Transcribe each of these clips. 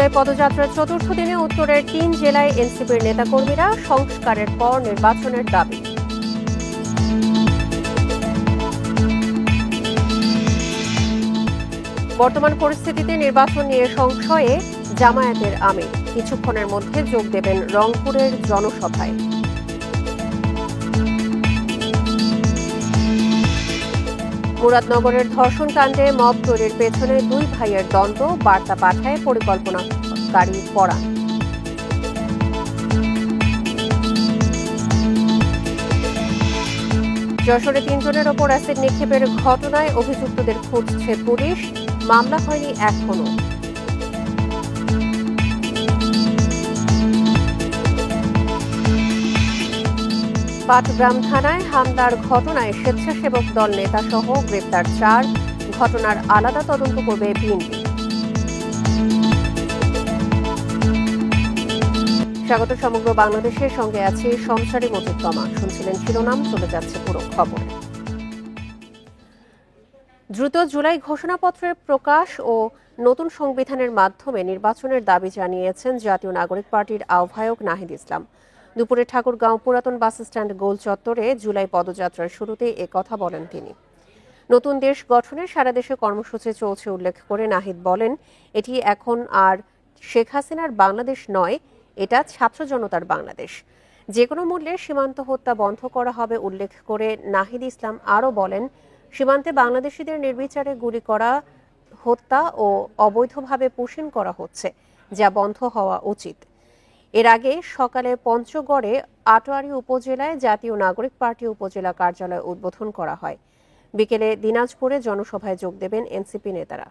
জুলাই পদযাত্রার চতুর্থ দিনে উত্তরের ৩ জেলায় এনসিপির নেতাকর্মীরা সংস্কারের পর নির্বাচনের দাবি। বর্তমান পরিস্থিতিতে নির্বাচন নিয়ে সংশয়ে জামায়াতের আমির, কিছুক্ষণের মধ্যে যোগ দেবেন রংপুরের জনসভায়। মুরাদনগরের ধর্ষণ কাণ্ডে মব তৈরির পেছনে 2 ভাইয়ের দ্বন্দ্ব, বার্তা পাঠায় পরিকল্পনাকারী পরাণ। যশোরে 3 জনের ওপর অ্যাসিড নিক্ষেপের ঘটনায় অভিযুক্তদের খুঁজছে পুলিশ, মামলা হয়নি এখনো। পাটগ্রাম থানায় হামলার ঘটনায় স্বেচ্ছাসেবক দল নেতাসহ গ্রেপ্তার 4, ঘটনার আলাদা তদন্ত করবে বিএনপি। স্বাগত সমগ্র বাংলাদেশের সঙ্গে আছে সংসারী মজিদ তমা। শুনছিলেন শিরোনাম, চলে যাচ্ছে পুরো খবর। দ্রুত জুলাই ঘোষণাপত্রের প্রকাশ ও নতুন সংবিধানের মাধ্যমে নির্বাচনের দাবি জানিয়েছেন জাতীয় নাগরিক পার্টির আহ্বায়ক নাহিদ ইসলাম। দুপুরে ঠাকুরগাঁও পুরাতন বাসস্ট্যান্ড গোল চত্বরে জুলাই পদযাত্রার শুরুতে কথা বলেন তিনি। নতুন দেশ গঠনে সারা দেশে কর্মসূচি চলছে উল্লেখ করে নাহিদ বলেন, এটি এখন আর শেখ হাসিনার বাংলাদেশ নয়, এটা ছাত্র জনতার বাংলাদেশ। যে কোনো মূল্যে সীমান্ত হত্যা বন্ধ করা হবে উল্লেখ করে নাহিদ ইসলাম আরও বলেন, সীমান্তে বাংলাদেশিদের নির্বিচারে গুলি করা, হত্যা ও অবৈধভাবে পুশিং করা হচ্ছে, যা বন্ধ হওয়া উচিত। এর আগে সকালে পঞ্চগড়ে আটোয়ারী উপজেলায় জাতীয় নাগরিক পার্টি উপজেলা কার্যালয় উদ্বোধন করা হয়। বিকেলে দিনাজপুরে জনসভায় যোগ দেবেন এনসিপি নেতারা।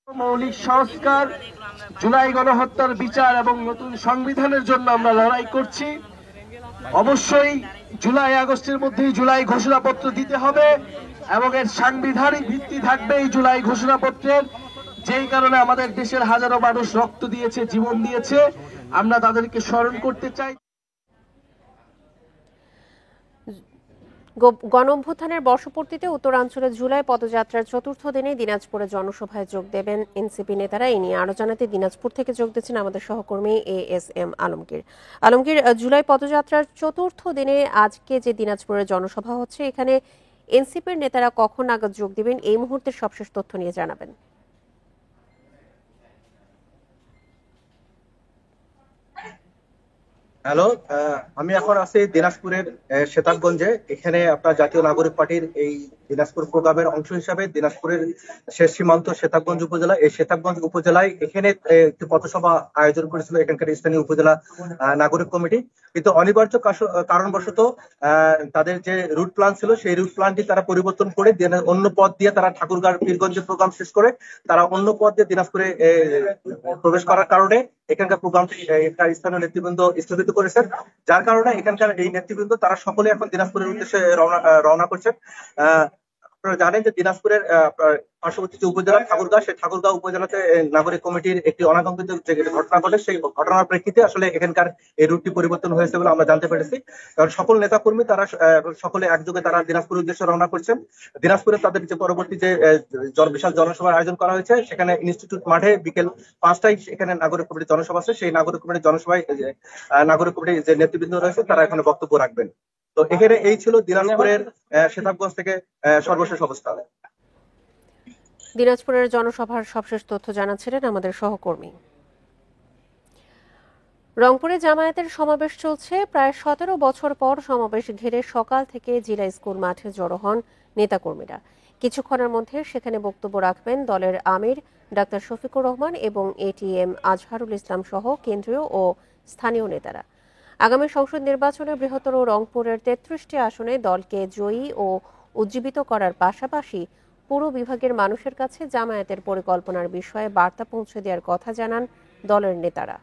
মৌলিক সংস্কার, জুলাই গণহত্যার বিচার এবং নতুন সংবিধানের জন্য আমরা লড়াই করছি। অবশ্যই জুলাই আগস্টের মধ্যেই জুলাই ঘোষণাপত্র দিতে হবে এবং এর সাংবিধানিক ভিত্তি থাকবে এই জুলাই ঘোষণাপত্রের। যেই কারণে আমাদের দেশের হাজারো মানুষ রক্ত দিয়েছে, জীবন দিয়েছে, আমরা তাদেরকে স্মরণ করতে চাই। গণঅভ্যুত্থানের বর্ষপূর্তিতে উত্তরাঞ্চলে জুলাই পদযাত্রার চতুর্থ দিনে দিনাজপুরে জনসভায় যোগ দেবেন এনসিপি নেতারা। এই নিয়ে আরো জানাতে দিনাজপুর থেকে যোগ দিচ্ছেন আমাদের সহকর্মী ASM আলমগীর। আলমগীর, জুলাই পদযাত্রার চতুর্থ দিনে আজকে যে দিনাজপুরের জনসভা হচ্ছে, এখানে এনসিপির নেতারা কখন নাগাদ যোগ দিবেন, এই মুহূর্তের সবশেষ তথ্য নিয়ে জানাবেন। হ্যালো, আমি এখন আছি দিনাজপুরের সেতাবগঞ্জে। এখানে আপনার জাতীয় নাগরিক পার্টির এই দিনাজপুর প্রোগ্রামের অংশ হিসাবে দিনাজপুরের শেষ সীমান্ত সেতাবগঞ্জ উপজেলা, এই সেতাবগঞ্জ উপজেলায় এখানে একটি পথসভা আয়োজন করেছিল এখানকার স্থানীয় উপজেলা নাগরিক কমিটি। কিন্তু অনিবার্য কারণবশত তাদের যে রুট প্ল্যান ছিল সেই রুট প্ল্যানটি তারা পরিবর্তন করে অন্য পথ দিয়ে তারা ঠাকুরগাঁও পীরগঞ্জের প্রোগ্রাম শেষ করে তারা অন্য পথ দিয়ে দিনাজপুরে প্রবেশ করার কারণে এখানকার প্রোগ্রামটি স্থানীয় নেতৃবৃন্দ স্থগিত করেছেন। যার কারণে এখানকার এই নেতৃবৃন্দ তারা সকলে এখন দিনাজপুরের উদ্দেশ্যে রওনা করছেন। আপনারা জানেন যে দিনাজপুরের পার্শ্ববর্তী যে উপজেলা ঠাকুরগাঁও, সেই ঠাকুরগাঁও উপজেলাতে নাগরিক কমিটির একটি অনাকাঙ্ক্ষিত যে ঘটনা ঘটে, সেই ঘটনার প্রেক্ষিতে আসলে এখানকার এই রুটটি পরিবর্তন হয়েছে বলে আমরা জানতে পেরেছি। কারণ সকল নেতাকর্মী তারা সকলে একযোগে তারা দিনাজপুরের উদ্দেশ্যে রওনা করছেন। দিনাজপুরে তাদের যে পরবর্তী যে বিশাল জনসভার আয়োজন করা হয়েছে, সেখানে ইনস্টিটিউট মাঠে বিকেল 5টায় এখানে নাগরিক কমিটির জনসভা আছে। সেই নাগরিক কমিটির জনসভায় নাগরিক কমিটির যে নেতৃবৃন্দ রয়েছে তারা এখানে বক্তব্য রাখবেন। তো এখানে এই ছিল দিনাজপুরের সেতাবগঞ্জ থেকে সর্বশেষ অবস্থা। দিনাজপুরের জনসভার সবশেষ তথ্য জানাচ্ছিলেন আমাদের সহকর্মী। রংপুরে জামায়াতের সমাবেশ চলছে। প্রায় 17 বছর পর সমাবেশ ঘিরে সকাল থেকে জিলা স্কুল মাঠে জড়ো হন নেতাকর্মীরা। কিছুক্ষণের মধ্যে সেখানে বক্তব্য রাখবেন দলের আমির ডাক্তার শফিকুর রহমান এবং ATM আজহারুল ইসলাম সহ কেন্দ্রীয় ও স্থানীয় নেতারা। আগামী সংসদ নির্বাচনে বৃহত্তর রংপুরের 33টি আসনে দলকে জয়ী ও উজ্জীবিত করার পাশাপাশি পুরো বিভাগের মানুষের কাছে জামায়াতের পরিকল্পনার বিষয়ে বার্তা পৌঁছে দেওয়ার কথা জানান দলের নেতারা।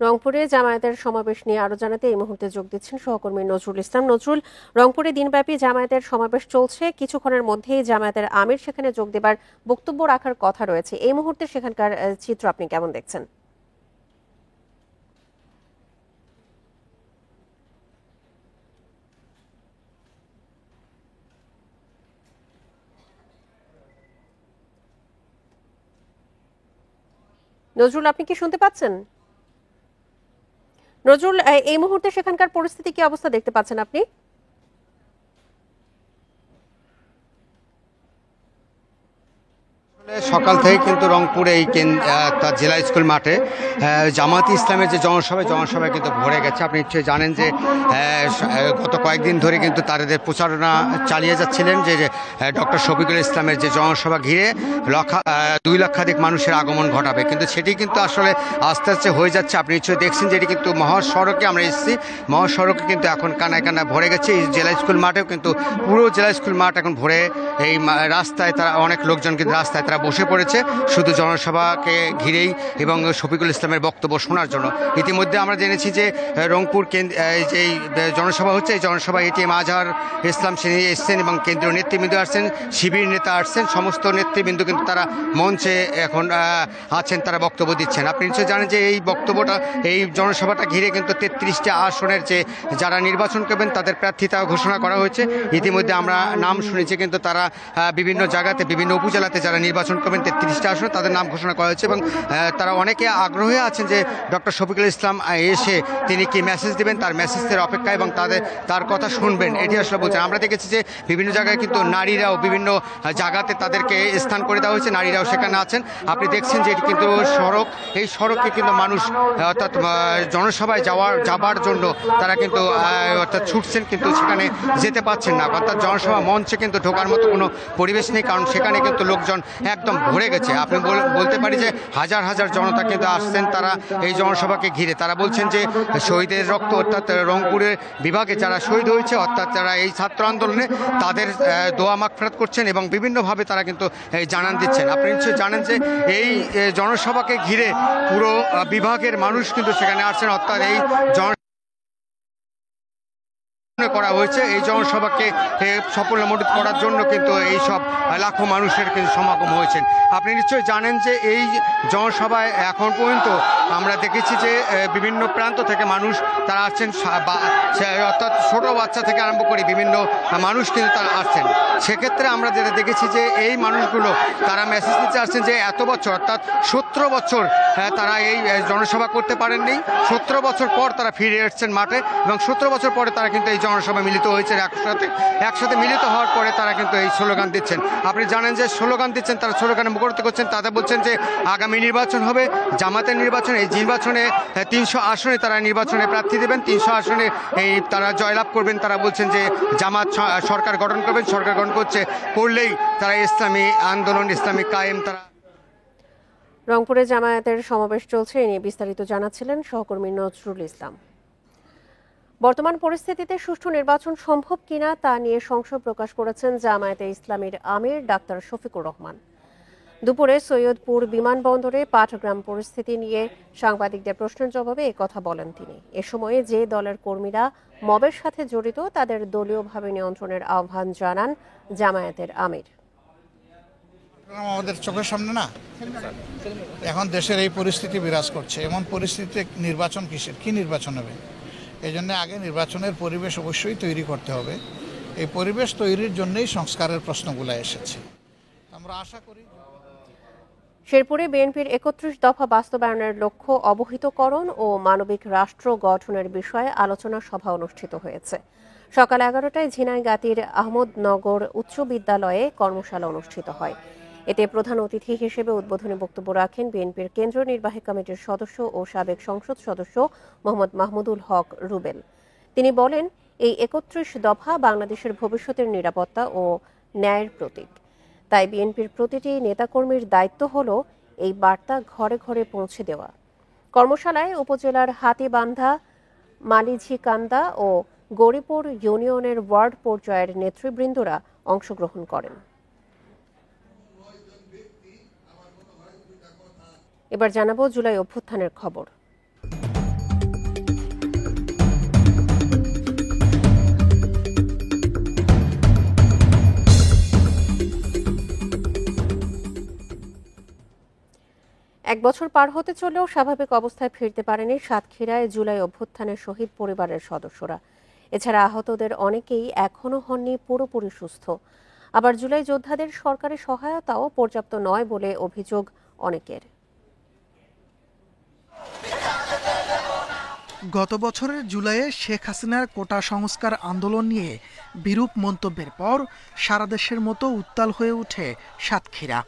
রংপুরে জামায়াতের সমাবেশ নিয়ে আরো জানাতে এই মুহূর্তে যোগ দিচ্ছেন সহকর্মী নজরুল ইসলাম। নজরুল, রংপুরে দিনব্যাপী জামায়াতের সমাবেশ চলছে, কিছুক্ষণের মধ্যেই জামায়াতের আমির সেখানে যোগ দেবার বক্তব্য রাখার কথা রয়েছে। এই মুহূর্তে সেখানকার চিত্র আপনি কেমন দেখছেন? নজরুল, আপনি কি শুনতে পাচ্ছেন? নজরুল, এই মুহূর্তে সেখানকার পরিস্থিতি কি অবস্থা দেখতে পাচ্ছেন আপনি? সকাল থেকে কিন্তু রংপুরে এই তার জেলা স্কুল মাঠে জামায়াতে ইসলামের যে জনসভায় কিন্তু ভরে গেছে। আপনি নিশ্চয়ই জানেন যে গত কয়েকদিন ধরে কিন্তু তাদের প্রচারণা চালিয়ে যাচ্ছিলেন যে ডক্টর শফিকুল ইসলামের যে জনসভা ঘিরে 2 লক্ষাধিক মানুষের আগমন ঘটাবে, কিন্তু সেটি কিন্তু আসলে আস্তে আস্তে হয়ে যাচ্ছে। আপনি নিশ্চয়ই দেখছেন যে এটি কিন্তু মহাসড়কে আমরা এসেছি, মহাসড়কে কিন্তু এখন কানায় কানায় ভরে গেছে। এই জেলা স্কুল মাঠেও কিন্তু পুরো জেলা স্কুল মাঠ এখন ভরে, এই রাস্তায় তারা অনেক লোকজন কিন্তু রাস্তায় তারা বসে পড়েছে শুধু জনসভাকে ঘিরেই এবং শফিকুল ইসলামের বক্তব্য শোনার জন্য। ইতিমধ্যে আমরা জেনেছি যে রংপুর যে জনসভা হচ্ছে, এই জনসভায় এটিএম আজহার ইসলাম সেনী এসছেন এবং কেন্দ্রীয় নেতৃবৃন্দ আসছেন, শিবির নেতা আসছেন, সমস্ত নেতৃবৃন্দ কিন্তু তারা মঞ্চে এখন আছেন, তারা বক্তব্য দিচ্ছেন। আপনি নিশ্চয়ই জানেন যে এই জনসভাটা ঘিরে কিন্তু 33টি আসনের যে যারা নির্বাচন করবেন তাদের প্রার্থিতা ঘোষণা করা হয়েছে। ইতিমধ্যে আমরা নাম শুনেছি, কিন্তু তারা বিভিন্ন জায়গাতে বিভিন্ন উপজেলাতে যারা নির্বাচন করবেন 33টা আসনে তাদের নাম ঘোষণা করা হয়েছে এবং তারা অনেকে আগ্রহী আছেন যে ডক্টর শফিকুল ইসলাম এসে তিনি কি মেসেজ দেবেন, তার মেসেজের অপেক্ষা এবং তার কথা শুনবেন, এটি আসলে বলছেন। আমরা দেখেছি যে বিভিন্ন জায়গায় কিন্তু নারীরাও বিভিন্ন জায়গাতে তাদেরকে স্থান করে দেওয়া হয়েছে, নারীরাও সেখানে আছেন। আপনি দেখছেন যে এটি কিন্তু সড়ক, এই সড়কে কিন্তু মানুষ অর্থাৎ জনসভায় যাবার জন্য তারা কিন্তু অর্থাৎ ছুটছেন, কিন্তু সেখানে যেতে পারছেন না। অর্থাৎ জনসভা মঞ্চে কিন্তু ঢোকার মতো কোনো পরিবেশ নেই, কারণ সেখানে কিন্তু লোকজন একদম ভরে গেছে। আপনি বলতে পারি যে হাজার হাজার জনতা কিন্তু আসছেন তারা এই জনসভাকে ঘিরে। তারা বলছেন যে শহীদের রক্ত, অর্থাৎ রংপুরের বিভাগে যারা শহীদ হয়েছে, অর্থাৎ যারা এই ছাত্র আন্দোলনে, তাদের দোয়া মাগফিরাত করছেন এবং বিভিন্নভাবে তারা কিন্তু জানান দিচ্ছেন। আপনি নিশ্চয়ই জানেন যে এই জনসভাকে ঘিরে পুরো বিভাগের মানুষ কিন্তু সেখানে আসছেন, অর্থাৎ এই করা হয়েছে। এই জনসভাকে সাফল্যমণ্ডিত করার জন্য কিন্তু এই সব লাখো মানুষের কিন্তু সমাগম হয়েছেন। আপনি নিশ্চয়ই জানেন যে এই জনসভায় এখন পর্যন্ত আমরা দেখেছি যে বিভিন্ন প্রান্ত থেকে মানুষ তারা আসছেন, অর্থাৎ ছোট বাচ্চা থেকে আরম্ভ করে বিভিন্ন মানুষ কিন্তু তারা আসছেন। সেক্ষেত্রে আমরা যেটা দেখেছি যে এই মানুষগুলো তারা মেসেজ দিতে আসছেন যে এত বছর, অর্থাৎ 17 বছর তারা এই জনসভা করতে পারেননি, 17 বছর পর তারা ফিরে এসছেন মাঠে এবং 17 বছর পরে তারা কিন্তু এই জনসভা মিলিত হয়েছে। একসাথে মিলিত হওয়ার পরে তারা কিন্তু এই স্লোগান দিচ্ছেন। আপনি জানেন যে স্লোগান দিচ্ছেন, তারা স্লোগানে মুখরিত করছেন। তাদের বলছেন যে আগামী নির্বাচন হবে জামাতের নির্বাচন, এই নির্বাচনে 300 আসনে তারা নির্বাচনে প্রার্থী দেবেন, 300 আসনে তারা জয়লাভ করবেন। তারা বলছেন যে জামাত সরকার গঠন করবেন, সরকার গঠন করলেই তারা ইসলামী আন্দোলন, ইসলামী কায়েম তারা। রংপুরে জামায়াতের সমাবেশ চলছে, এ নিয়ে বিস্তারিত জানাচ্ছিলেন সহকর্মী নজরুল ইসলাম। বর্তমান পরিস্থিতিতে সুষ্ঠু নির্বাচন সম্ভব কিনা তা নিয়ে সংশয় প্রকাশ করেছেন জামায়াতে ইসলামীর আমির ডাক্তার শফিকুর রহমান। দুপুরে সৈয়দপুর বিমানবন্দরে পাটগ্রাম পরিস্থিতি নিয়ে সাংবাদিকদের প্রশ্নের জবাবে একথা বলেন তিনি। এ সময়ে যে দলের কর্মীরা মবের সাথে জড়িত তাদের দলীয়ভাবে নিয়ন্ত্রণের আহ্বান জানান জামায়াতের আমির। আমাদের চোখের সামনে না, এখন দেশের এই পরিস্থিতি বিরাজ করছে, এমন পরিস্থিতিতে নির্বাচন কি নির্বাচন হবে? এই জন্য আগে নির্বাচনের পরিবেশ অবশ্যই তৈরি করতে হবে। এই পরিবেশ তৈরির জন্যই সংস্কারের প্রশ্নগুলো এসেছে। আমরা আশা করি শেরপুরে বিএনপির 31 দফা বাস্তবায়নের লক্ষ্য অবহিতকরণ ও মানবিক রাষ্ট্র গঠনের বিষয়ে আলোচনা সভা অনুষ্ঠিত হয়েছে। সকাল 11টায় ঝিনাইগাতীর আহমদনগর উচ্চ বিদ্যালয়ে কর্মশালা অনুষ্ঠিত হয়। এতে প্রধান অতিথি হিসেবে উদ্বোধনী বক্তব্য রাখেন বিএনপির কেন্দ্রীয় নির্বাহী কমিটির সদস্য ও সাবেক সংসদ সদস্য মোহাম্মদ মাহমুদুল হক রুবেল। তিনি বলেন, এই 31 দফা বাংলাদেশের ভবিষ্যতের নিরাপত্তা ও ন্যায়ের প্রতীক। তাই বিএনপির প্রতিটি নেতাকর্মীর দায়িত্ব হল এই বার্তা ঘরে ঘরে পৌঁছে দেওয়া। কর্মশালায় উপজেলার হাতিবান্ধা, মালিঝিকান্দা ও গৌরীপুর ইউনিয়নের ওয়ার্ড পর্যায়ের নেতৃবৃন্দরা অংশগ্রহণ করেন। এবার জানাবো জুলাই অভ্যুত্থানের খবর। এক বছর পার হতে চলেও স্বাভাবিক অবস্থায় ফিরতে পারেনি সাতক্ষীরায় জুলাই অভ্যুত্থানের শহীদ পরিবারের সদস্যরা। এছাড়া আহতদের অনেকেই এখনও হননি পুরোপুরি সুস্থ। আবার জুলাই যোদ্ধাদের সরকারি সহায়তাও পর্যাপ্ত নয় বলে অভিযোগ অনেকের। গত বছরের জুলাইয়ে শেখ হাসিনার কোটা সংস্কার আন্দোলন নিয়ে বিরূপ মন্তব্যের পর সারা দেশের মতো উত্তাল হয়ে ওঠে সাতক্ষীরা।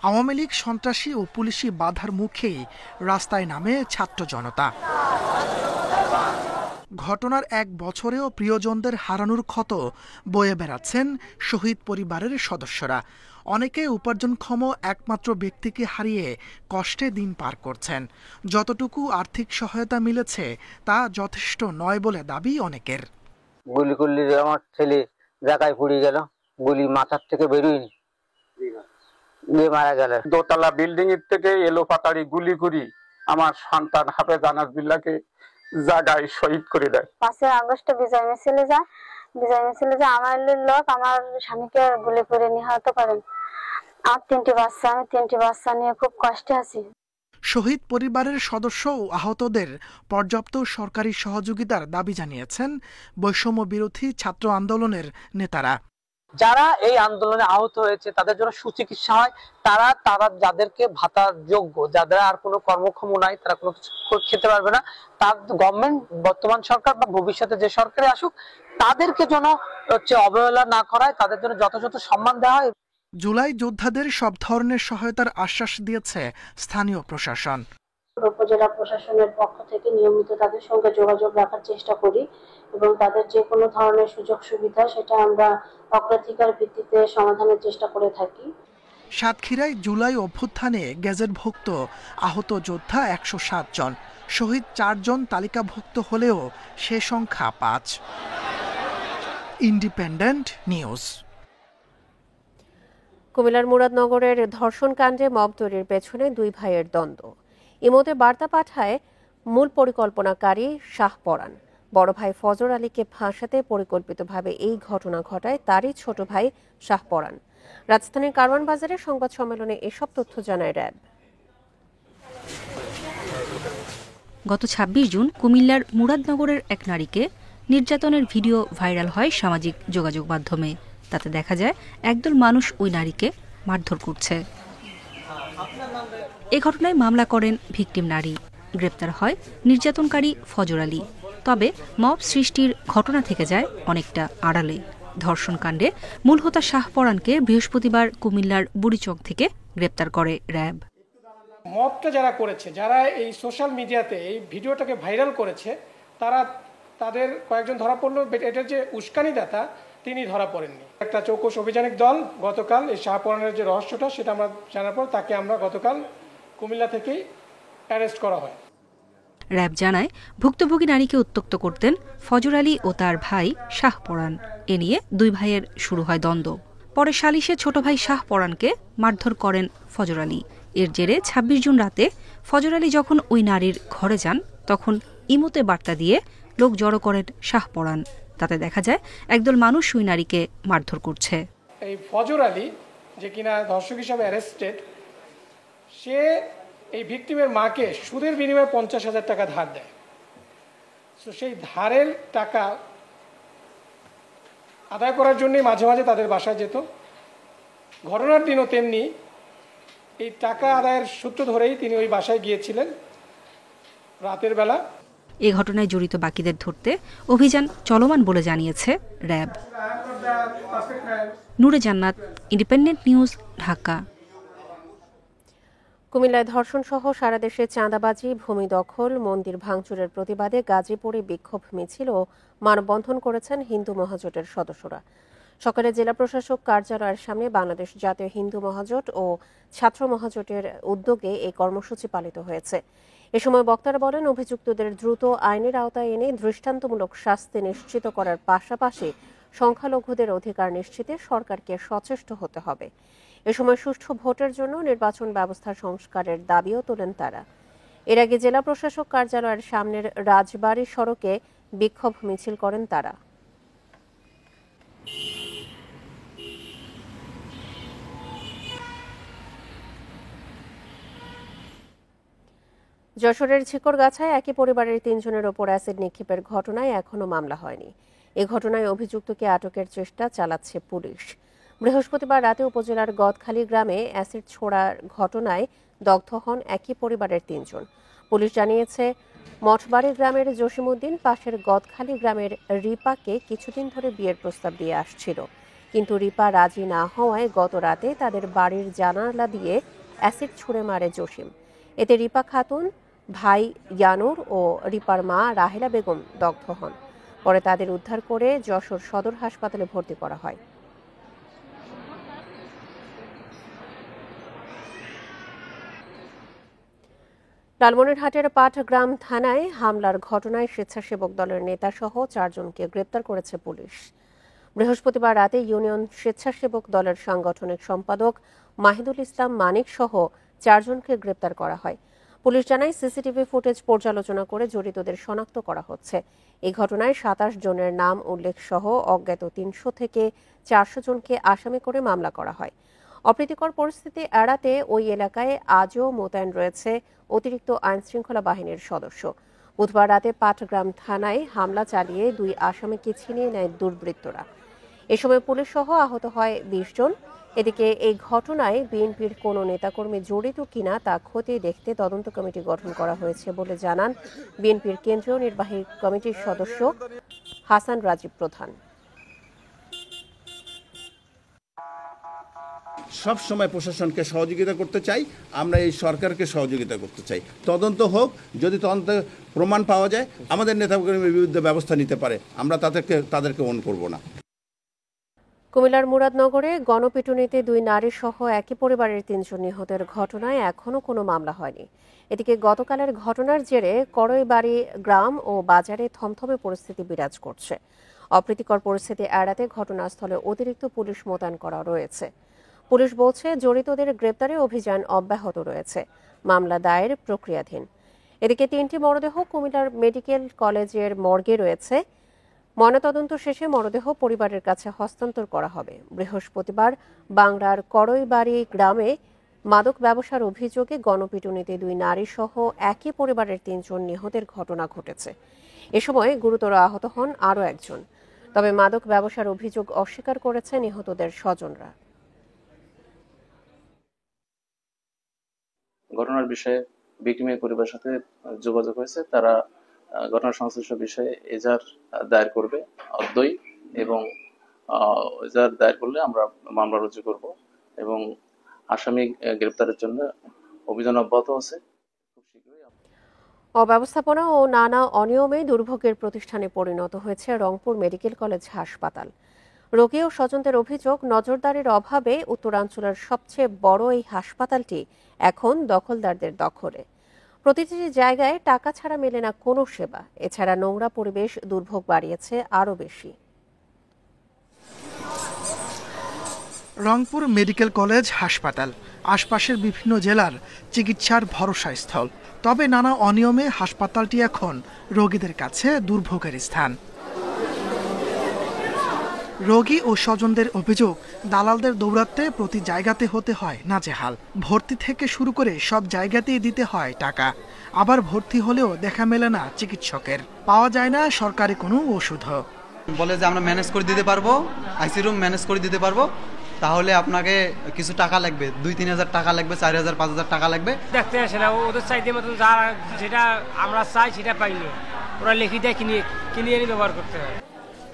আওয়ামী লীগ সন্ত্রাসী ও পুলিশি বাধার মুখেই রাস্তায় নামে ছাত্র জনতা। ঘটনার এক বছরেও প্রিয়জনদের হারানোর ক্ষত বয়ে বেড়াচ্ছেন শহীদ পরিবারের সদস্যরা। অনেকে উপার্জনক্ষম একমাত্র ব্যক্তিকে হারিয়ে কষ্টে দিন পার করছেন। যতটুকু আর্থিক সহায়তা মিলেছে তা যথেষ্ট নয় বলে দাবি অনেকের। গুলি করলে আমার ছেলে জায়গায় পড়ে গেল, গুলি মাথার থেকে বেরোয়নি, মারা গেল। দোতলা বিল্ডিং এর থেকে এলো পাতাড়ি গুলি করি আমার সন্তান হাফেজ আনাস বিল্লাহকে জায়গায় শহীদ করে দেয়। 5 আগস্ট বিজয় মিছিলে যায়, আমার লোক আমার স্বামীকে গুলি করে নিহত করেন। আর 3টি বাচ্চা, আমি 3টি বাচ্চা নিয়ে খুব কষ্টে আছি। শহীদ পরিবারের সদস্য ও আহতদের পর্যাপ্ত সরকারি সহযোগিতার দাবি জানিয়েছেন বৈষম্য বিরোধী ছাত্র আন্দোলনের নেতারা। যারা এই আন্দোলনে আহত হয়েছে তাদের জন্য সুচিকিৎসা হয়, তারা যাদেরকে ভাতার যোগ্য, যাদের আর কোনো কর্মক্ষম নাই, তারা কোনো কিছু খেতে পারবে না, তার গভর্নমেন্ট বর্তমান সরকার বা ভবিষ্যতে যে সরকারে আসুক তাদেরকে যেন অবহেলা না করায়, তাদের জন্য যথাযথ সম্মান দেওয়া হয়। জুলাই যোদ্ধাদের সব ধরনের সহায়তার আশ্বাস দিয়েছে স্থানীয় প্রশাসন। উপজেলা প্রশাসনের পক্ষ থেকে নিয়মিত তাদের সঙ্গে যোগাযোগ রাখার চেষ্টা করি এবং তাদের যে কোনো ধরনের সুযোগ সুবিধা সেটা আমরা অগ্রাধিকার ভিত্তিতে সমাধানের চেষ্টা করে থাকি। সাতক্ষীরায় জুলাই অভ্যুত্থানে গেজেটভুক্ত আহত যোদ্ধা 107 জন, শহীদ 4 জন তালিকাভুক্ত হলেও সে সংখ্যা 5। Independent news. কুমিল্লার মুরাদনগরের ধর্ষণ কাণ্ডে মব তৈরির পেছনে 2 ভাইয়ের দ্বন্দ্ব। ইমোতে বার্তা পাঠায় মূল পরিকল্পনাকারী শাহপরান। বড় ভাই ফজর আলীকে ফাঁসাতে পরিকল্পিতভাবে এই ঘটনা ঘটায় তারই ছোট ভাই শাহপরান। রাজধানীর কারওয়ান বাজারে সংবাদ সম্মেলনে এসব তথ্য জানায় র্যাব। গত 26 জুন কুমিল্লার মুরাদনগরের এক নারীকে নির্যাতনের ভিডিও ভাইরাল হয় সামাজিক যোগাযোগ মাধ্যমে। তাতে দেখা যায় একদল মানুষ ওই নারীকে মারধর করছে। এ ঘটনায় মামলা করেন ভিকটিম নারী। গ্রেপ্তার হয় নির্যাতনকারী ফজর আলী। তবে মব সৃষ্টির ঘটনা থেকে যায় অনেকটা আড়ালে। ধর্ষণকাণ্ডে মূল হোতা শাহপরানকে বৃহস্পতিবার কুমিল্লার বুড়িচক থেকে গ্রেপ্তার করে র্যাব। মবটা যারা করেছে, যারা এই সোশ্যাল মিডিয়াতে এই ভিডিওটাকে ভাইরাল করেছে, তাদের কয়েকজন ধরা পড়ল। এটার যে উস্কানিদাতা তিনি ধরা পড়েননি। একটা চৌকস অভিযানিক দল গতকাল এই শাহপরানের যে রহস্যটা সেটা আমরা জানার পর তাকে আমরা গতকাল কুমিল্লা থেকেই অ্যারেস্ট করা হয়। র্যাব জানায় ভুক্তভোগী নারীকে উত্ত্যক্ত করতেন ফজর আলী ও তার ভাই শাহপরান। এ নিয়ে 2 ভাইয়ের শুরু হয় দ্বন্দ্ব। পরে সালিশে ছোট ভাই শাহপরানকে মারধর করেন ফজর আলী। এর জেরে 26 জুন রাতে ফজর আলী যখন ওই নারীর ঘরে যান তখন ইমোতে বার্তা দিয়ে লোক জড়ো করেন শাহপরান। তাতে দেখা যায় একদল মানুষ ওই নারীকে মারধর করছে। এই ফজর আলী যে কিনা ধর্ষক হিসাবে অ্যারেস্টেড, সে এই ভিকটিমের মাকে সুদের বিনিময়ে 50,000 টাকা ধার দেয়। তো সেই ধারের টাকা আদায় করার জন্যই মাঝে মাঝে তাদের বাসায় যেত। ঘটনার দিনও তেমনি এই টাকা আদায়ের সূত্র ধরেই তিনি ওই বাসায় গিয়েছিলেন রাতের বেলা। এ ঘটনায় জড়িত বাকিদের ধরতে অভিযান চলমান বলে জানিয়েছে র্যাব। নূরে জান্নাত, ইন্ডিপেন্ডেন্ট নিউজ, ঢাকা। কুমিল্লায় ধর্ষণ সহ সারা দেশে চাঁদাবাজি, ভূমি দখল, মন্দির ভাঙচুরের প্রতিবাদে গাজীপুরে বিক্ষোভ মিছিল ও মানববন্ধন করেছেন হিন্দু মহাজোটের সদস্যরা। সকালে জেলা প্রশাসক কার্যালয়ের সামনে বাংলাদেশ জাতীয় হিন্দু মহাজোট ও ছাত্র মহাজোটের উদ্যোগে এই কর্মসূচি পালিত হয়েছে। এ সময় বক্তারা বলেন, অভিযুক্তদের দ্রুত আইনের আওতায় এনে দৃষ্টান্তমূলক শাস্তি নিশ্চিত করার পাশাপাশি সংখ্যালঘুদের অধিকার নিশ্চিতে সরকারকে সচেষ্ট হতে হবে। এ সময় সুষ্ঠু ভোটের জন্য নির্বাচন ব্যবস্থা সংস্কারের দাবিও তোলেন তারা। এর আগে জেলা প্রশাসক কার্যালয়ের সামনের রাজবাড়ী সড়কে বিক্ষোভ মিছিল করেন তারা। যশোরের ঝিকরগাছায় একই পরিবারের ৩ জনের ওপর অ্যাসিড নিক্ষেপের ঘটনায় এখনো মামলা হয়নি। এ ঘটনায় অভিযুক্তকে আটকের চেষ্টা চালাচ্ছে পুলিশ। বৃহস্পতিবার রাতে উপজেলার গদখালি গ্রামে অ্যাসিড ছোড়ার ঘটনায় দগ্ধ হন একই পরিবারের ৩ জন। পুলিশ জানিয়েছে, মঠবাড়ি গ্রামের জসিমউদ্দিন পাশের গদখালি গ্রামের রিপাকে কিছুদিন ধরে বিয়ের প্রস্তাব দিয়ে আসছিল, কিন্তু রিপা রাজি না হওয়ায় গত রাতে তাদের বাড়ির জানালা দিয়ে অ্যাসিড ছুড়ে মারে জসিম। এতে রিপা খাতুন, ভাই ইয়ানুর ও রিপার মা রাহেলা বেগম দগ্ধ হন। পরে তাদের উদ্ধার করে যশোর সদর হাসপাতালে ভর্তি করা হয়। লালমনিরহাটের পাটগ্রাম থানায় হামলার ঘটনায় স্বেচ্ছাসেবক দলের নেতাসহ 4 জনকে গ্রেপ্তার করেছে পুলিশ। বৃহস্পতিবার রাতে ইউনিয়ন স্বেচ্ছাসেবক দলের সাংগঠনিক সম্পাদক মাহিদুল ইসলাম মানিক সহ 4 জনকে গ্রেপ্তার করা হয়। পুলিশ জানায়, সিসিটিভি ফুটেজ পর্যালোচনা করে জড়িতদের শনাক্ত করা হচ্ছে। এই ঘটনায় 27 জনের নাম উল্লেখ সহ অজ্ঞাত 300 থেকে 400 জনকে আসামি করে মামলা করা হয়। অপ্রীতিকর পরিস্থিতি এড়াতে ওই এলাকায় আজও মোতায়েন রয়েছে অতিরিক্ত আইনশৃঙ্খলা বাহিনীর সদস্য। বুধবার রাতে পাটগ্রাম থানায় হামলা চালিয়ে 2 আসামিকে ছিনিয়ে নেয় দুর্বৃত্তরা। এ সময় পুলিশ সহ আহত হয় 20 জন। এদিকে এই ঘটনায় বিএনপির কোনো নেতাকর্মী জড়িত কিনা তা খতিয়ে দেখতে তদন্ত কমিটি গঠন করা হয়েছে বলে জানান বিএনপির কেন্দ্রীয় নির্বাহী কমিটির সদস্য হাসান রাজীব প্রধান। সব সময় প্রশাসনকে সহযোগিতা করতে চাই, আমরা এই সরকারকে সহযোগিতা করতে চাই। তদন্ত হোক, যদি তদন্ত প্রমাণ পাওয়া যায় আমাদের নেতাকর্মীর বিরুদ্ধে ব্যবস্থা নিতে পারে, আমরা তাদেরকে অন করব না। কুমিল্লার মুরাদনগরে গণপিটুনিতে 2 নারী সহ একই পরিবারের 3 জন নিহতের ঘটনায় এখনো কোনো মামলা হয়নি। এদিকে গতকালের ঘটনার জেরে করইবাড়ি গ্রাম ও বাজারে থমথমে পরিস্থিতি বিরাজ করছে। অপ্রীতিকর পরিস্থিতি এড়াতে ঘটনাস্থলে অতিরিক্ত পুলিশ মোতায়েন করা রয়েছে। পুলিশ বলছে, জড়িতদের গ্রেপ্তারে অভিযান অব্যাহত রয়েছে। মামলা দায়ের প্রক্রিয়াধীন। এদিকে 3টি মরদেহ কুমিল্লার মেডিকেল কলেজের মর্গে রয়েছে। ময়নাতদন্ত শেষে মরদেহ পরিবারের কাছে হস্তান্তর করা হবে। বৃহস্পতিবার বাংলার করইবাড়ি গ্রামে মাদক ব্যবসার অভিযোগে গণপিটুনিতে 2 নারী সহ একই পরিবারের 3 জন নিহতের ঘটনা ঘটেছে। এ সময় গুরুতর আহত হন আরও একজন। তবে মাদক ব্যবসার অভিযোগ অস্বীকার করেছে নিহতদের স্বজনরা। ঘটনার বিষয়ে ভিকটিমের পরিবারের সাথে যোগাযোগ হয়েছে। তারা ঘটনা সংশ্লিষ্ট বিষয়ে এজাহার দায়ের করবে অদ্যই, এবং এজাহার দায়ের করলে আমরা মামলা রুজু করব এবং আসামি গ্রেপ্তারের জন্য অভিযান অব্যাহত আছে। অব্যবস্থাপনা ও নানা অনিয়মে দুর্ভোগের প্রতিষ্ঠানে পরিণত হয়েছে রংপুর মেডিকেল কলেজ হাসপাতাল। রোগী ও স্বজনদের অভিযোগ, নজরদারির অভাবে উত্তরাঞ্চলের সবচেয়ে বড় এই হাসপাতালটি এখন দখলদারদের দখলে। প্রতিটি জায়গায় টাকা ছাড়া মেলে না কোনো সেবা। এছাড়া নোংরা পরিবেশ দুর্ভোগ বাড়িয়েছে আরও বেশি। রংপুর মেডিকেল কলেজ হাসপাতাল আশপাশের বিভিন্ন জেলার চিকিৎসার ভরসাস্থল। তবে নানা অনিয়মে হাসপাতালটি এখন রোগীদের কাছে দুর্ভোগের স্থান। রোগী ও স্বজনদের অভিযোগ, দালালদের দৌরাত্মে প্রতি জায়গাতে হতে হয় নাজেহাল। ভর্তি থেকে শুরু করে সব জায়গাতেই দিতে হয় টাকা। আবার ভর্তি হলেও দেখা মেলে না চিকিৎসকের, পাওয়া যায় না সরকারি কোনো ওষুধ। বলে যে আমরা ম্যানেজ করে দিতে পারবো, আইসি রুম ম্যানেজ করে দিতে পারবো, তাহলে আপনাকে কিছু টাকা লাগবে, 2-3 হাজার টাকা লাগবে, 4,000-5,000 টাকা লাগবে। দেখতে আসে না, ওদের চাইতে মতন যেটা আমরা চাই সেটা পাইনি। ওরা লিখি দেয় কিনে এনে ব্যবহার করতে হয়।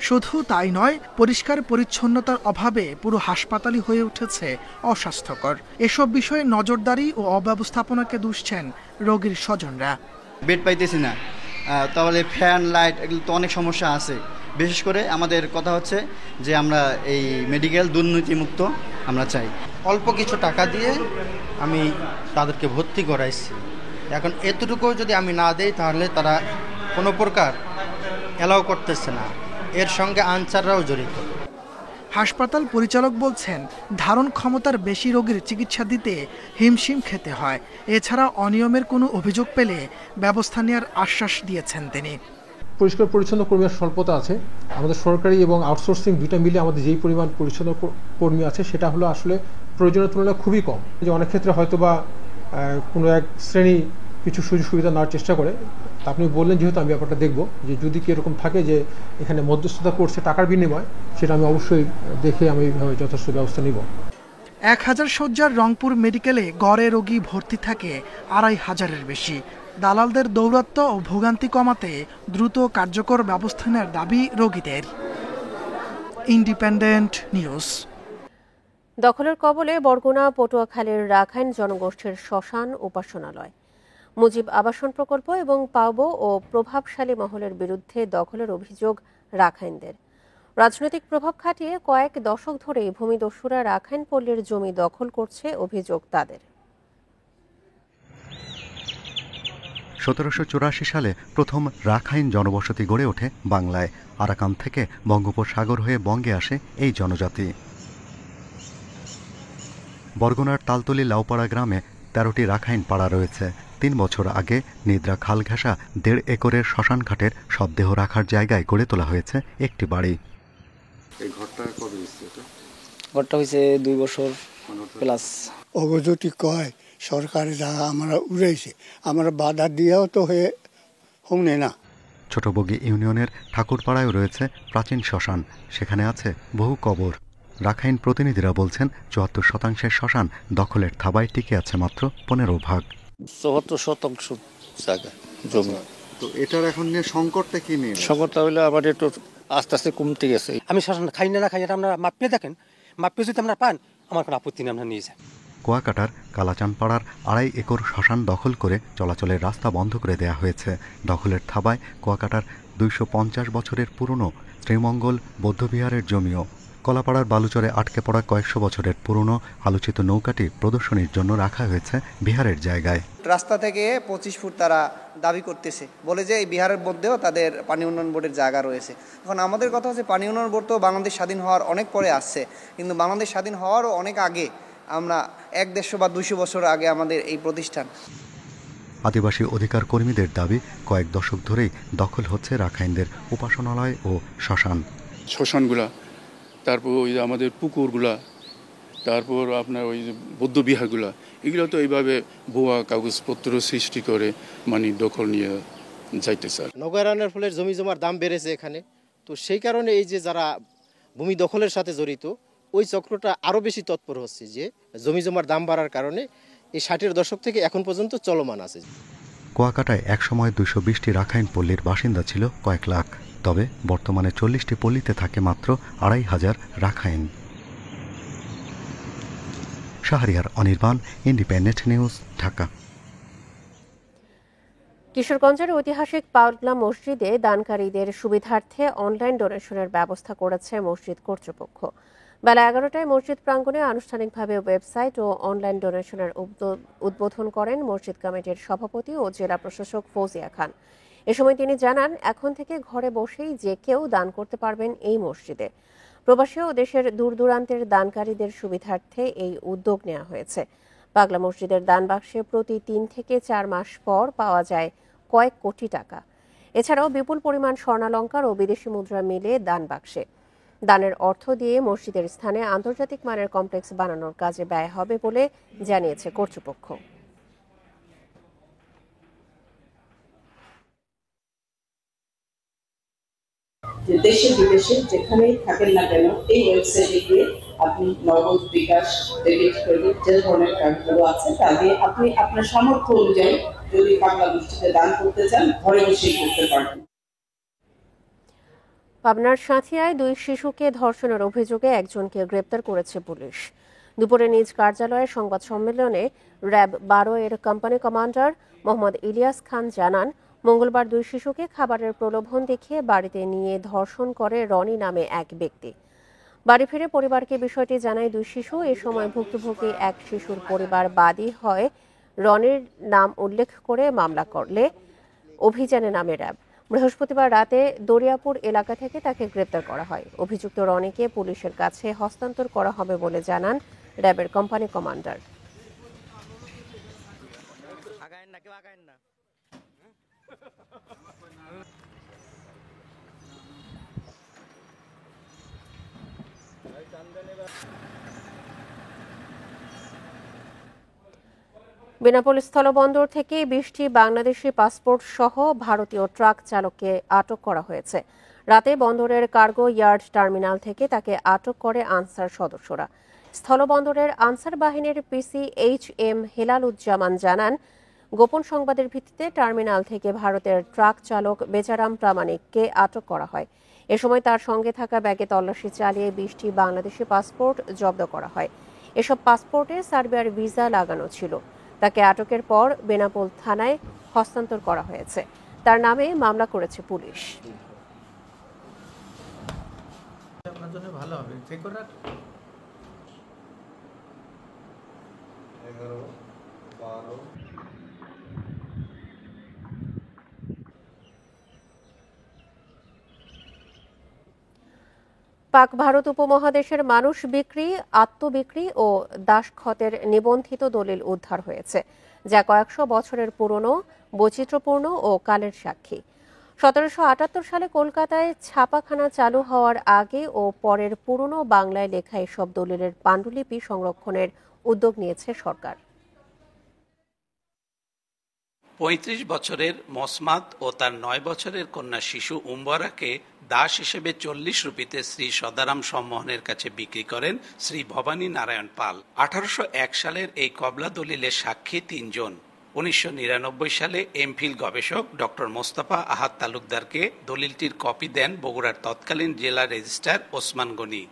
শুধু তাই নয়, পরিষ্কার পরিচ্ছন্নতার অভাবে পুরো হাসপাতালই হয়ে উঠেছে অস্বাস্থ্যকর। এসব বিষয়ে নজরদারি ও অব্যবস্থাপনাকে দুষছেন রোগীর স্বজনরা। বেড পাইতেছি না, তাহলে ফ্যান লাইট এগুলো তো অনেক সমস্যা আছে। বিশেষ করে আমাদের কথা হচ্ছে যে আমরা এই মেডিকেল দুর্নীতিমুক্ত আমরা চাই। অল্প কিছু টাকা দিয়ে আমি তাদেরকে ভর্তি করাইছি, এখন এতটুকু যদি আমি না দেই তাহলে তারা কোনো প্রকার অ্যালাউ করতেছে না। এর সঙ্গে আনসাররাও জড়িত। হাসপাতাল পরিচালক বলছেন, ধারণ ক্ষমতার বেশি রোগীর চিকিৎসা দিতে হিমশিম খেতে হয়। এছাড়া অনিয়মের কোনো অভিযোগ পেলে ব্যবস্থা নেওয়ার আশ্বাস দিয়েছেন তিনি। পরিষ্কার পরিচ্ছন্ন কর্মীর স্বল্পতা আছে। আমাদের সরকারি এবং আউটসোর্সিং দুইটা মিলে আমাদের যেই পরিমাণ পরিচ্ছন্ন কর্মী আছে সেটা হলো আসলে প্রয়োজনের তুলনায় খুবই কম। যে অনেক ক্ষেত্রে হয়তো বা কোনো এক শ্রেণী কিছু সুযোগ সুবিধা নেওয়ার চেষ্টা করে। আপনি বললেন যেহেতু আমি ব্যাপারটা দেখব যে যদি কি এরকম থাকে যে এখানে মধ্যস্থতা করছে টাকার বিনিময়, সেটা আমি অবশ্যই দেখে আমি যথেষ্ট ব্যবস্থা নিব। 1000 শয্যার রংপুর মেডিকেলে গড়ে রোগী ভর্তি থাকে 2500-এর বেশি। দালালদের দৌরাত্ম্য ও ভোগান্তি কমাতে দ্রুত কার্যকর ব্যবস্থা নেওয়ার দাবি রোগীদের। Independent news. দখলের কবলে বরগুনা পটুয়াখালীর রাখাইন জনগোষ্ঠীর শ্মশান উপাসনালয়। মুজিব আবাসন প্রকল্প এবং পাওবো ও প্রভাবশালী মহলের বিরুদ্ধে দখলের অভিযোগ রাখাইনদের। রাজনৈতিক প্রভাব খাটিয়ে কয়েক দশক ধরেই ভূমিদস্যুরা রাখাইন পল্লীর জমি দখল করছে অভিযোগ তাদের। 1784 সালে প্রথম রাখাইন জনবসতি গড়ে ওঠে বাংলায়। আরাকান থেকে বঙ্গোপসাগর হয়ে বঙ্গে আসে এই জনজাতি। বরগুনার তালতলী লাউপাড়া গ্রামে 13টি রাখাইন পাড়া রয়েছে। 3 বছর আগে নিদ্রা খাল ঘেঁষা 1.5 একরের শ্মশান ঘাটের শবদেহ রাখার জায়গায় গড়ে তোলা হয়েছে একটি বাড়ি। এই ঘরটা কবে হয়েছে? ঘরটা হয়েছে 2 বছর প্লাস। অগজতি কয় সরকারে যা আমরা উড়াইছে, আমরা বাধা দিয়েও তো হয়ে শুনে না। ছোটবগি ইউনিয়নের ঠাকুরপাড়ায় রয়েছে প্রাচীন শ্মশান, সেখানে আছে বহু কবর। রাখাইন প্রতিনিধিরা বলছেন 74% শ্মশান দখলের থাবায় টিকে আছে মাত্র 15%। 74% জায়গা জমি। তো এটার এখন নিয়ে সংকটটা কি নিয়ে? সংকটটা হইলে আবার একটু আস্তে আস্তে কমতে গেছে। আমি শ্মশান খাই না খাই, এটা আমরা মাপিয়ে দেখেন, মাপিয়ে যদি আমরা পান আমার কোনো আপত্তি নেই, আমরা নিয়ে যাই। কুয়াকাটার কালাচানপাড়ার 2.5 একর শ্মশান দখল করে চলাচলের রাস্তা বন্ধ করে দেয়া হয়েছে। দখলের থাবায় কুয়াকাটার 250 বছরের পুরনো শ্রীমঙ্গল বৌদ্ধবিহারের জমিও। কলাপাড়ার বালুচরে আটকে পড়া কয়েকশো বছরের পুরনো আলোচিত নৌকাটি প্রদর্শনীর জন্য রাখা হয়েছে বিহারের জায়গায়। রাস্তা থেকে 25 ফুট তারা দাবি করতেছে, বলে যে এই বিহারের মধ্যেও তাদের পানি উন্নয়ন বোর্ডের জায়গা রয়েছে। এখন আমাদের কথা হচ্ছে পানি উন্নয়ন বোর্ড তো বাংলাদেশ স্বাধীন হওয়ার অনেক পরে আসছে, কিন্তু বাংলাদেশ স্বাধীন হওয়ারও অনেক আগে, আমরা 100-150 বা 200 বছর আগে আমাদের এই প্রতিষ্ঠান। আদিবাসী অধিকার কর্মীদের দাবি কয়েক দশক ধরেই দখল হচ্ছে রাখাইনদের উপাসনালয় ও শ্মশান। শ্মশানগুলা, তারপর ওই যে আমাদের পুকুরগুলা, তারপর আপনার ওই যে বৌদ্ধ বিহারগুলা, এগুলো তো এইভাবে ভুয়া কাগজপত্র সৃষ্টি করে মানে দখল নিয়ে যাইতেছে। নগরায়নের ফলে জমি জমার দাম বেড়েছে এখানে, তো সেই কারণে এই যে যারা ভূমি দখলের সাথে জড়িত ওই চক্রটা আরও বেশি তৎপর হচ্ছে, যে জমি জমার দাম বাড়ার কারণে এই 60-এর দশক থেকে এখন পর্যন্ত চলমান আছে। কুয়াকাটায় একসময় 220টি রাখাইন পল্লীর বাসিন্দা ছিল কয়েক লাখ, তবে বর্তমানে 40টি পল্লীতে থাকে মাত্র 2500 Rakhine. Shahriar Anirban, independent news, Dhaka. কিশোরগঞ্জের ঐতিহাসিক পাগলা মসজিদে দানকারীদের সুবিধার্থে অনলাইন ডোনেশনের ব্যবস্থা করেছে মসজিদ কর্তৃপক্ষ। বেলা 11টায় মসজিদ প্রাঙ্গণে আনুষ্ঠানিকভাবে ওয়েবসাইট ও অনলাইন ডোনেশনের উদ্বোধন করেন মসজিদ কমিটির সভাপতি ও জেলা প্রশাসক ফৌজিয়া খান। এ সময় তিনি জানান, এখন থেকে ঘরে বসেই যে কেউ দান করতে পারবেন এই মসজিদে। প্রবাসী ও দেশের দূর দূরান্তের দানকারীদের সুবিধার্থে এই উদ্যোগ নেওয়া হয়েছে। পাগলা মসজিদের দান বাক্সে প্রতি 3 থেকে 4 মাস পর পাওয়া যায় কয়েক কোটি টাকা। এছাড়াও বিপুল পরিমাণ স্বর্ণালংকার ও বিদেশি মুদ্রা মিলে দান বাক্সে। দানের অর্থ দিয়ে মসজিদের স্থানে আন্তর্জাতিক মানের কমপ্লেক্স বানানোর কাজে ব্যয় হবে বলে জানিয়েছে কর্তৃপক্ষ। দেশে বিদেশে যেখানেই থাকেন না কেন এই ওয়েবসাইটে গিয়ে আপনি নগদ, বিকাশ, ডেবিট, ক্রেডিট যে ধরনের কার্ডগুলো আছে তা দিয়ে আপনি আপনার সামর্থ্য অনুযায়ী যদি পাগলা মসজিদে দান করতে চান ঘরে বসেই করতে পারবেন। পাবনার সাঁথিয়ায় 2 শিশুকে ধর্ষণের অভিযোগে একজনকে গ্রেপ্তার করেছে পুলিশ। দুপুরে নিজ কার্যালয়ে সংবাদ সম্মেলনে র্যাব 12 এর কোম্পানি কমান্ডার মোহাম্মদ ইলিয়াস খান জানান, মঙ্গলবার 2 শিশুকে খাবারের প্রলোভন দেখিয়ে বাড়িতে নিয়ে ধর্ষণ করে রনি নামে এক ব্যক্তি। বাড়ি ফিরে পরিবারকে বিষয়টি জানায় 2 শিশু। এ সময় ভুক্তভোগী এক শিশুর পরিবার বাদী হয় রনির নাম উল্লেখ করে মামলা করলে অভিযানে নামে র্যাব। বৃহস্পতিবার রাতে দরিয়াপুর এলাকা থেকে তাকে গ্রেপ্তার করা হয়। অভিযুক্ত রনিকে পুলিশের কাছে হস্তান্তর করা হবে বলে জানান র্যাবের কোম্পানি কমান্ডার। বেনাপোল স্থলবন্দর থেকে 20টি বাংলাদেশি পাসপোর্ট সহ ভারতীয় ট্রাক চালককে আটক করা হয়েছে। রাতে বন্দরের কার্গো ইয়ার্ড টার্মিনাল থেকে তাকে আটক করে আনসার সদস্যরা। স্থলবন্দরের আনসার বাহিনীর PCHM হেলালুজ্জামান জানান, গোপন সংবাদের ভিত্তিতে টার্মিনাল থেকে ভারতের ট্রাক চালক বেচারাম প্রামাণিককে আটক করা হয়। এ সময় তার সঙ্গে থাকা ব্যাগে তল্লাশি চালিয়ে 20টি বাংলাদেশি পাসপোর্ট জব্দ করা হয়। এসব পাসপোর্টে সার্বিয়ার ভিসা লাগানো ছিল। তাকে আটকের পর বেনাপোল থানায় হস্তান্তর করা হয়েছে। তার নামে মামলা করেছে পুলিশ। পাক ভারত উপমহাদেশের মানুষ বিক্রি, আত্মবিক্রি ও দাসখতের নিবন্ধিত দলিল উদ্ধার হয়েছে, যা কয়েকশো বছরের পুরনো, বৈচিত্র্যপূর্ণ ও কালের সাক্ষী। 1778 সালে কলকাতায় ছাপাখানা চালু হওয়ার আগে ও পরের পুরনো বাংলায় লেখা এসব দলিলের পাণ্ডুলিপি সংরক্ষণের উদ্যোগ নিয়েছে সরকার। 35 বছরের মসমাত ও তার 9 বছরের কন্যা শিশু উম্বরাকে দাস হিসেবে 40 রুপিতে শ্রী সদারাম সম্মোহনের কাছে বিক্রি করেন শ্রী ভবানী নারায়ণ পাল। 1801 সালের এই কবলা দলিলের সাক্ষী 3 জন। 1999 সালে এমফিল গবেষক ডক্টর মোস্তফা আহাদ তালুকদারকে দলিলটির কপি দেন বগুড়ার তৎকালীন জেলা রেজিস্ট্রার ওসমান গনি।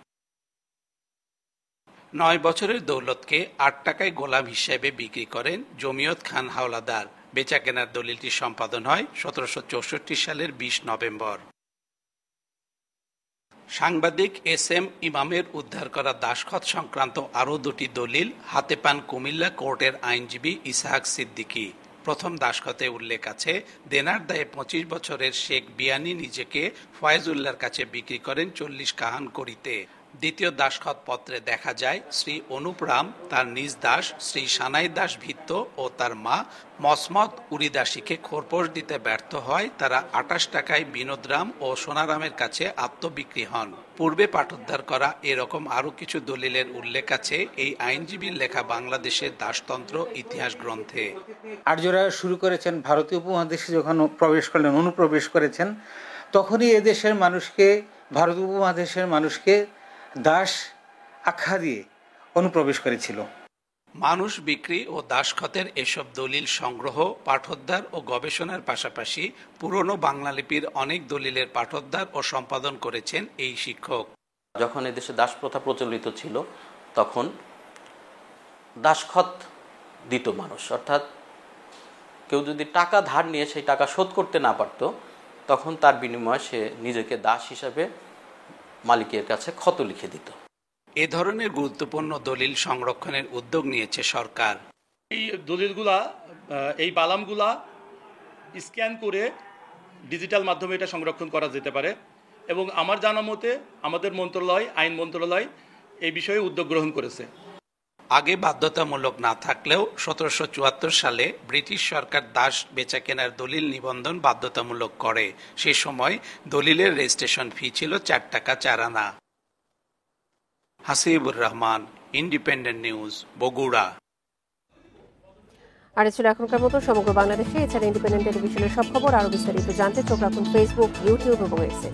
9 বছরের দৌলতকে 8 টাকায় গোলাম হিসেবে বিক্রি করেন জমিয়ত খান হাওলাদার। বেচা কেনার দলিলটি সম্পাদন হয় 1764 সালের 20 নভেম্বর। সাংবাদিক SM ইমামের উদ্ধার করা দাসখত সংক্রান্ত আরও 2টি দলিল হাতে পান কুমিল্লা কোর্টের আইনজীবী ইসহাক সিদ্দিকী। প্রথম দাসখতে উল্লেখ আছে, দেনার দায়ে 25 বছরের শেখ বিয়ানি নিজেকে ফয়েজউল্লাহর কাছে বিক্রি করেন 40 কাহান করিতে। দ্বিতীয় দাসখত পত্রে দেখা যায়, শ্রী অনুপ রাম তার নিজ দাস শ্রী সানাই দাস ভিত্ত ও তার মা মসমত উরিদাসীকে খোরপোশ দিতে ব্যর্থ হয়। তারা 28 টাকায় বিনোদরাম ও সোনারামের কাছে আত্মবিক্রি হন। পূর্বে পাঠোদ্ধার করা এরকম আরও কিছু দলিলের উল্লেখ আছে এই আইনজীবীর লেখা বাংলাদেশের দাসতন্ত্র ইতিহাস গ্রন্থে। আর্যরা শুরু করেছেন ভারতীয় উপমহাদেশে যখন প্রবেশ করলেন, অনুপ্রবেশ করেছেন, তখনই এদেশের মানুষকে, ভারত উপমহাদেশের মানুষকে দাস আখ্যা দিয়ে অনুপ্রবেশ করেছিল। মানুষ বিক্রি ও দাসখতের এসব দলিল সংগ্রহ, পাঠোদ্ধার ও গবেষণার পাশাপাশি পুরনো বাংলা লিপির অনেক দলিলের পাঠোদ্ধার ও সম্পাদন করেছেন এই শিক্ষক। যখন এদেশে দাস প্রথা প্রচলিত ছিল তখন দাসখত দিত মানুষ, অর্থাৎ কেউ যদি টাকা ধার নিয়ে সেই টাকা শোধ করতে না পারত, তখন তার বিনিময়ে সে নিজেকে দাস হিসাবে মালিকের কাছে ক্ষত লিখে দিত। এ ধরনের গুরুত্বপূর্ণ দলিল সংরক্ষণের উদ্যোগ নিয়েছে সরকার। এই দলিলগুলা, এই বালামগুলা স্ক্যান করে ডিজিটাল মাধ্যমে এটা সংরক্ষণ করা যেতে পারে এবং আমার জানা মতে আমাদের মন্ত্রণালয়, আইন মন্ত্রণালয় এই বিষয়ে উদ্যোগ গ্রহণ করেছে। আগে বাধ্যতামূলক না থাকলেও 1774 সালে ব্রিটিশ সরকার দাস বেচা কেনার দলিল নিবন্ধন বাধ্যতামূলক করে। সে সময় দলিলের রেজিস্ট্রেশন ফি ছিল 4 টাকা 4 আনা। Hasibur Rahman, Independent News, Bogura. আর ছিল এখনকার মতো সমগ্র বাংলাদেশে। এছাড়া ইন্ডিপেন্ডেন্ট টেলিভিশনের সব খবর আরো বিস্তারিত জানতে চোখ রাখুন ফেসবুক, ইউটিউব এবং এক্সে।